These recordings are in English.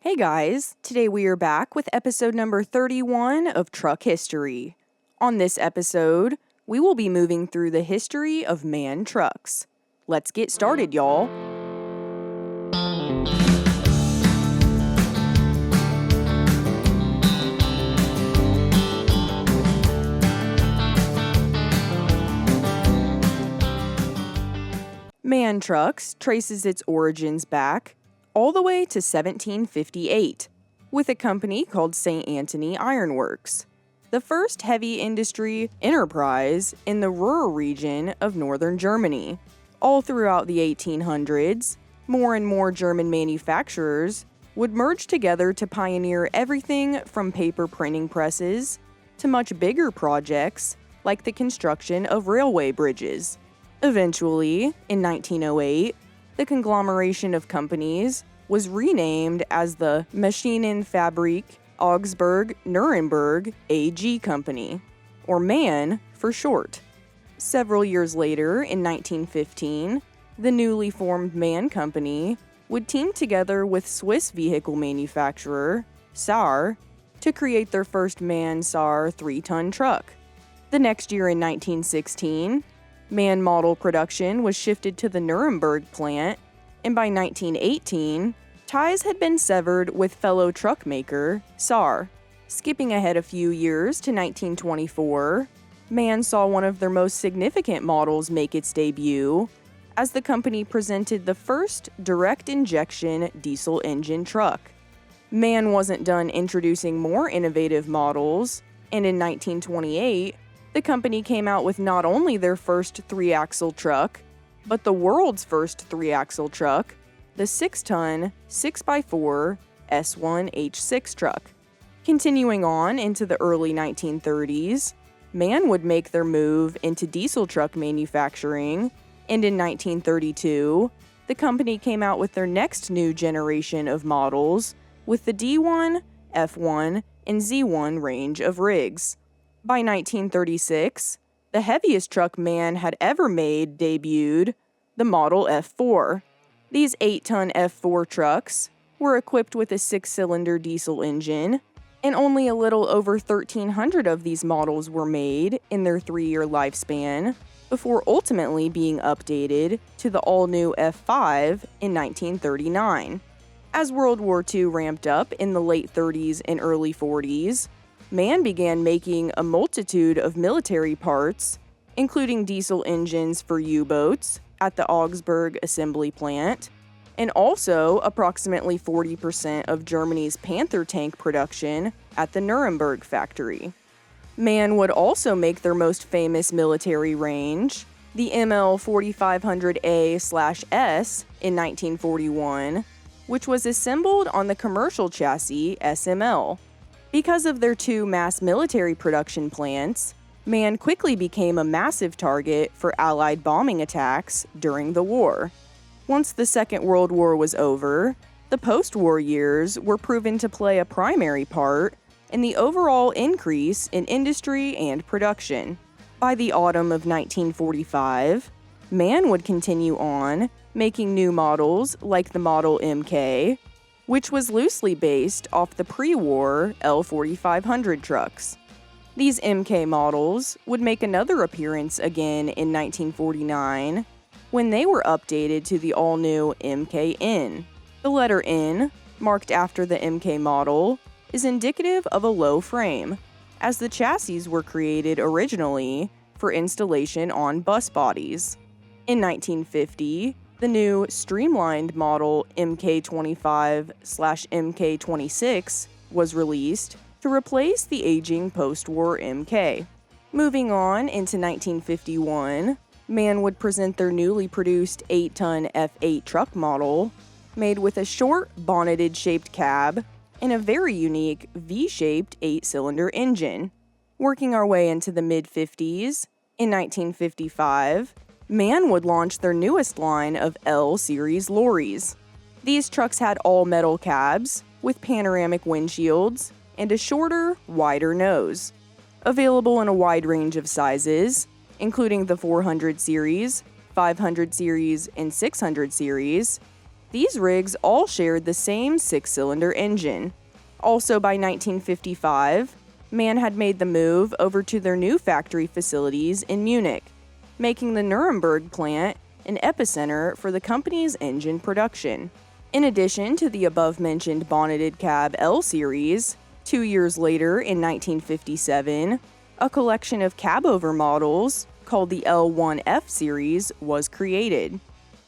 Hey guys, today we are back with episode number 31 of Truck History. On this episode, we will be moving through the history of MAN trucks. Let's get started, y'all. MAN Trucks traces its origins back all the way to 1758 with a company called St. Anthony Iron Works, the first heavy industry enterprise in the Ruhr region of northern Germany. All throughout the 1800s, more and more German manufacturers would merge together to pioneer everything from paper printing presses to much bigger projects like the construction of railway bridges. Eventually, in 1908, the conglomeration of companies was renamed as the Maschinenfabrik Augsburg-Nuremberg AG Company, or MAN for short. Several years later, in 1915, the newly formed MAN Company would team together with Swiss vehicle manufacturer Sauer to create their first MAN-Saurer 3-ton truck. The next year, in 1916, MAN model production was shifted to the Nuremberg plant, and by 1918, ties had been severed with fellow truck maker Sauer. Skipping ahead a few years to 1924, MAN saw one of their most significant models make its debut as the company presented the first direct injection diesel engine truck. MAN wasn't done introducing more innovative models, and in 1928, the company came out with not only their first 3-axle truck, but the world's first 3-axle truck, the 6-ton 6x4 S1H6 truck. Continuing on into the early 1930s, MAN would make their move into diesel truck manufacturing, and in 1932, the company came out with their next new generation of models with the D1, F1, and Z1 range of rigs. By 1936, the heaviest truck MAN had ever made debuted, the Model F4. These 8-ton F4 trucks were equipped with a 6-cylinder diesel engine, and only a little over 1,300 of these models were made in their 3-year lifespan before ultimately being updated to the all-new F5 in 1939. As World War II ramped up in the late 30s and early 40s, MAN began making a multitude of military parts, including diesel engines for U-boats at the Augsburg assembly plant, and also approximately 40% of Germany's Panther tank production at the Nuremberg factory. MAN would also make their most famous military range, the ML 4500A/S in 1941, which was assembled on the commercial chassis SML. Because of their 2 mass military production plants, MAN quickly became a massive target for Allied bombing attacks during the war. Once the Second World War was over, the post-war years were proven to play a primary part in the overall increase in industry and production. By the autumn of 1945, MAN would continue on, making new models like the Model MK, which was loosely based off the pre-war L4500 trucks. These MK models would make another appearance again in 1949 when they were updated to the all-new MKN. The letter N, marked after the MK model, is indicative of a low frame, as the chassis were created originally for installation on bus bodies. In 1950, the new streamlined model MK25/MK26 was released to replace the aging post-war MK. Moving on into 1951, MAN would present their newly produced 8-ton F8 truck model, made with a short, bonneted-shaped cab and a very unique V-shaped 8-cylinder engine. Working our way into the mid-50s, in 1955, MAN would launch their newest line of L-series lorries. These trucks had all-metal cabs with panoramic windshields and a shorter, wider nose. Available in a wide range of sizes, including the 400 series, 500 series, and 600 series, These rigs all shared the same 6-cylinder engine. Also by 1955, MAN had made the move over to their new factory facilities in Munich, making the Nuremberg plant an epicenter for the company's engine production. In addition to the above-mentioned bonneted cab L series, 2 years later in 1957, a collection of cab-over models called the L1F series was created.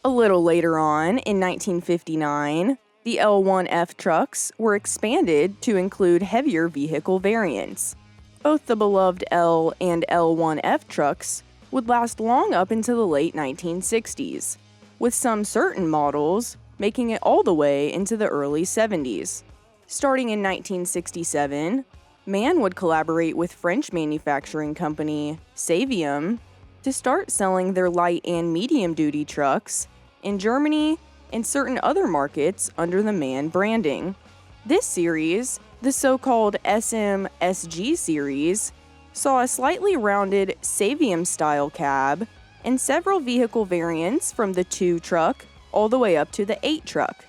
A little later on, in 1959, the L1F trucks were expanded to include heavier vehicle variants. Both the beloved L and L1F trucks would last long up into the late 1960s, with some certain models making it all the way into the early 70s. Starting in 1967, MAN would collaborate with French manufacturing company Savium to start selling their light and medium-duty trucks in Germany and certain other markets under the MAN branding. This series, the so-called SM-SG series, saw a slightly rounded Savium-style cab and several vehicle variants from the 2 truck all the way up to the 8 truck.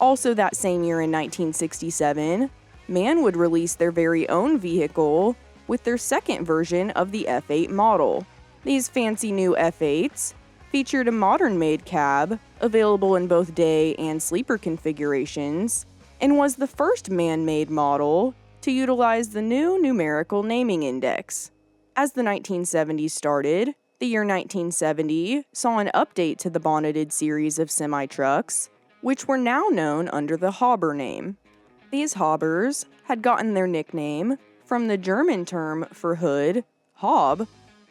Also that same year in 1967, MAN would release their very own vehicle with their second version of the F8 model. These fancy new F8s featured a modern-made cab available in both day and sleeper configurations, and was the first MAN-made model to utilize the new numerical naming index. As the 1970s started, the year 1970 saw an update to the bonneted series of semi-trucks, which were now known under the Haber name. These Habers had gotten their nickname from the German term for hood, Haube,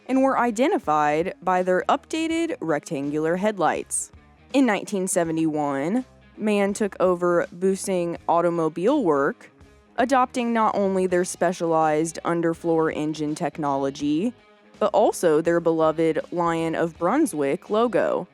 and were identified by their updated rectangular headlights. In 1971, MAN took over Büssing Automobile Work, adopting not only their specialized underfloor engine technology, but also their beloved Lion of Brunswick logo,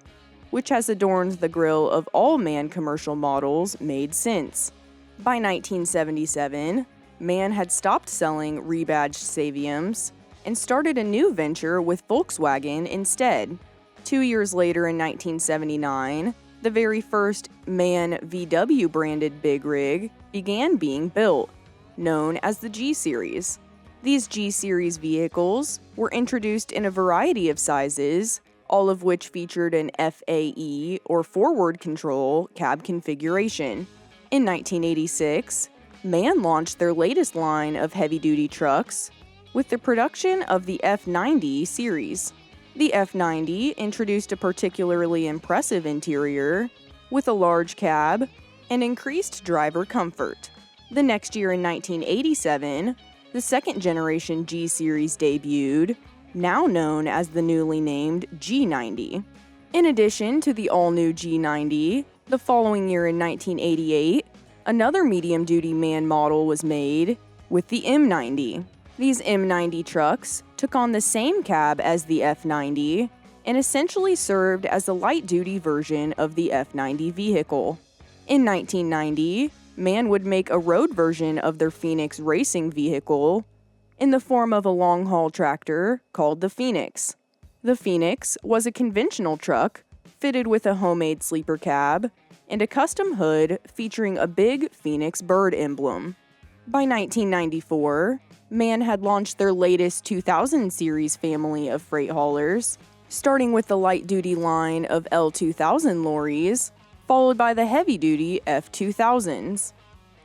which has adorned the grille of all MAN commercial models made since. By 1977, MAN had stopped selling rebadged Saviums and started a new venture with Volkswagen instead. 2 years later in 1979, the very first MAN VW branded big rig began being built, known as the G Series. These G Series vehicles were introduced in a variety of sizes, all of which featured an FAE or forward control cab configuration. In 1986, MAN launched their latest line of heavy-duty trucks with the production of the F90 series. The F90 introduced a particularly impressive interior with a large cab and increased driver comfort. The next year in 1987, the second-generation G Series debuted, now known as the newly named G90. In addition to the all-new G90, the following year in 1988, another medium-duty MAN model was made with the M90. These M90 trucks took on the same cab as the F90 and essentially served as a light-duty version of the F90 vehicle. In 1990, MAN would make a road version of their Phoenix racing vehicle in the form of a long-haul tractor called the Phoenix. The Phoenix was a conventional truck fitted with a homemade sleeper cab and a custom hood featuring a big Phoenix bird emblem. By 1994, MAN had launched their latest 2000 series family of freight haulers, starting with the light-duty line of L2000 lorries, followed by the heavy-duty F2000s.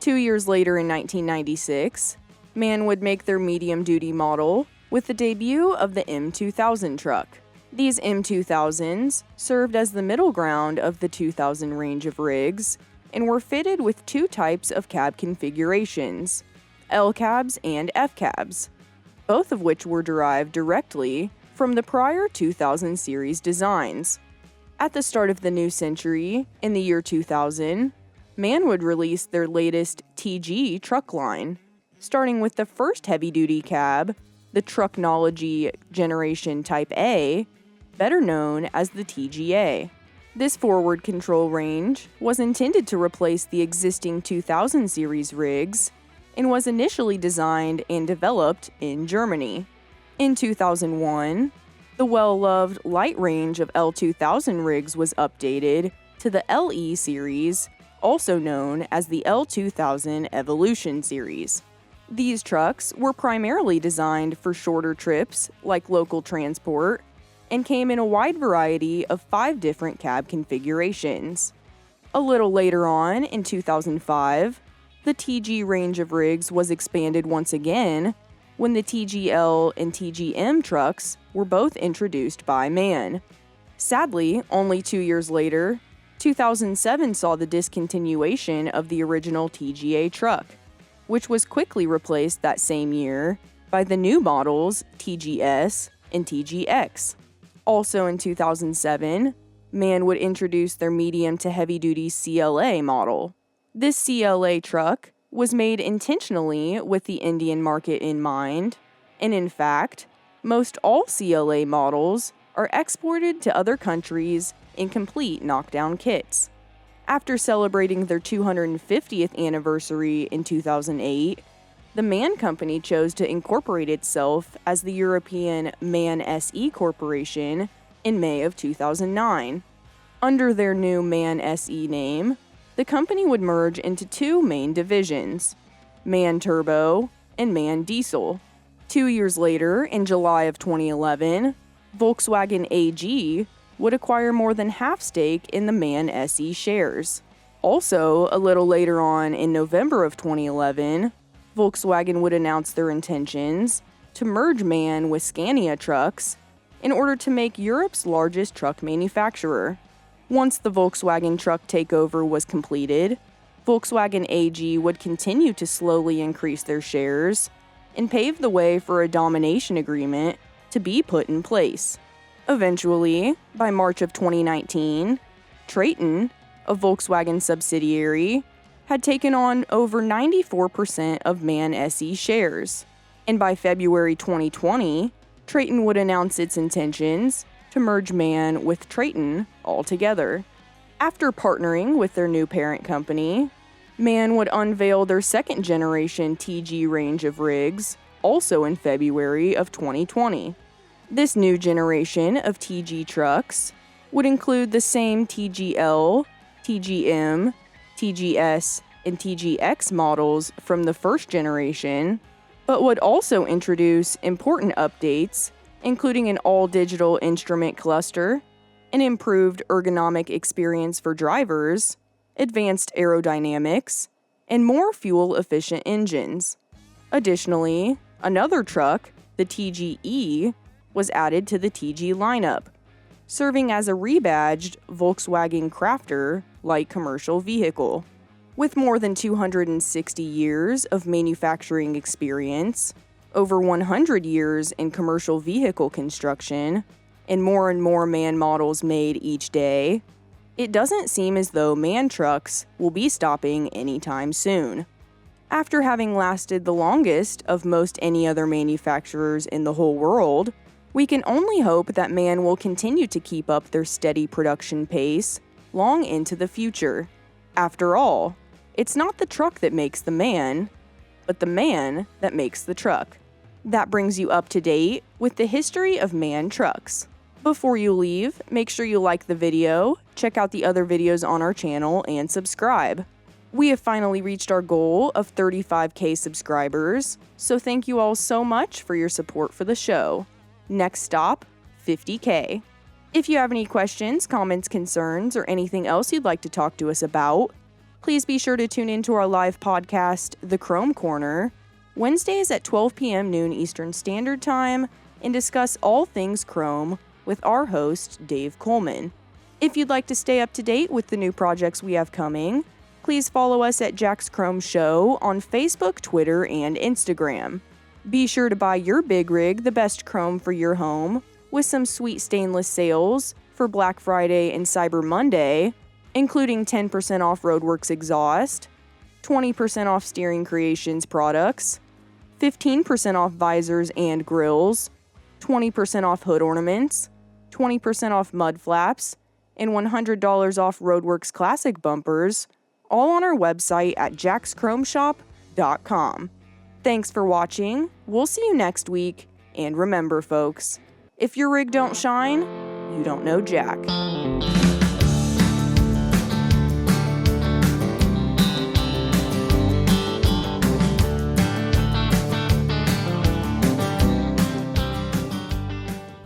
2 years later in 1996, MAN would make their medium-duty model with the debut of the M2000 truck. These M2000s served as the middle ground of the 2000 range of rigs and were fitted with 2 types of cab configurations, L-cabs and F-cabs, both of which were derived directly from the prior 2000 series designs. At the start of the new century, in the year 2000, MAN would release their latest TG truck line, starting with the first heavy-duty cab, the Trucknology Generation Type A, better known as the TGA. This forward control range was intended to replace the existing 2000 series rigs and was initially designed and developed in Germany. In 2001, the well-loved light range of L2000 rigs was updated to the LE series, also known as the L2000 Evolution series. These trucks were primarily designed for shorter trips, like local transport, and came in a wide variety of 5 different cab configurations. A little later on, in 2005, the TG range of rigs was expanded once again when the TGL and TGM trucks were both introduced by MAN. Sadly, only 2 years later, 2007 saw the discontinuation of the original TGA truck, which was quickly replaced that same year by the new models TGS and TGX. Also in 2007, MAN would introduce their medium to heavy-duty CLA model. This CLA truck was made intentionally with the Indian market in mind, and in fact, most all CLA models are exported to other countries in complete knockdown kits. After celebrating their 250th anniversary in 2008, the MAN Company chose to incorporate itself as the European MAN SE Corporation in May of 2009. Under their new MAN SE name, the company would merge into 2 main divisions, MAN Turbo and MAN Diesel. 2 years later, in July of 2011, Volkswagen AG would acquire more than half stake in the MAN SE shares. Also, a little later on in November of 2011, Volkswagen would announce their intentions to merge MAN with Scania Trucks in order to make Europe's largest truck manufacturer. Once the Volkswagen truck takeover was completed, Volkswagen AG would continue to slowly increase their shares and pave the way for a domination agreement to be put in place. Eventually, by March of 2019, Traton, a Volkswagen subsidiary, had taken on over 94% of MAN SE shares, and by February 2020, Traton would announce its intentions to merge MAN with Traton altogether. After partnering with their new parent company, MAN would unveil their second-generation TG range of rigs, also in February of 2020. This new generation of TG trucks would include the same TGL, TGM, TGS, and TGX models from the first generation, but would also introduce important updates, including an all-digital instrument cluster, an improved ergonomic experience for drivers, advanced aerodynamics, and more fuel-efficient engines. Additionally, another truck, the TGE, was added to the TG lineup, serving as a rebadged Volkswagen Crafter light commercial vehicle. With more than 260 years of manufacturing experience, over 100 years in commercial vehicle construction, and more MAN models made each day, it doesn't seem as though MAN trucks will be stopping anytime soon. After having lasted the longest of most any other manufacturers in the whole world, we can only hope that MAN will continue to keep up their steady production pace long into the future. After all, it's not the truck that makes the man, but the man that makes the truck. That brings you up to date with the history of MAN trucks. Before you leave, make sure you like the video, check out the other videos on our channel, and subscribe. We have finally reached our goal of 35K subscribers, so thank you all so much for your support for the show. Next stop, 50K. If you have any questions, comments, concerns, or anything else you'd like to talk to us about, please be sure to tune into our live podcast, The Chrome Corner, Wednesdays at 12 p.m. noon Eastern Standard Time, and discuss all things Chrome with our host, Dave Coleman. If you'd like to stay up to date with the new projects we have coming, please follow us at Jack's Chrome Show on Facebook, Twitter, and Instagram. Be sure to buy your big rig the best chrome for your home with some sweet stainless sales for Black Friday and Cyber Monday, including 10% off Roadworks exhaust, 20% off Steering Creations products, 15% off visors and grills, 20% off hood ornaments, 20% off mud flaps, and $100 off Roadworks Classic bumpers, all on our website at jackschromeshop.com. Thanks for watching, we'll see you next week, and remember folks, if your rig don't shine, you don't know Jack.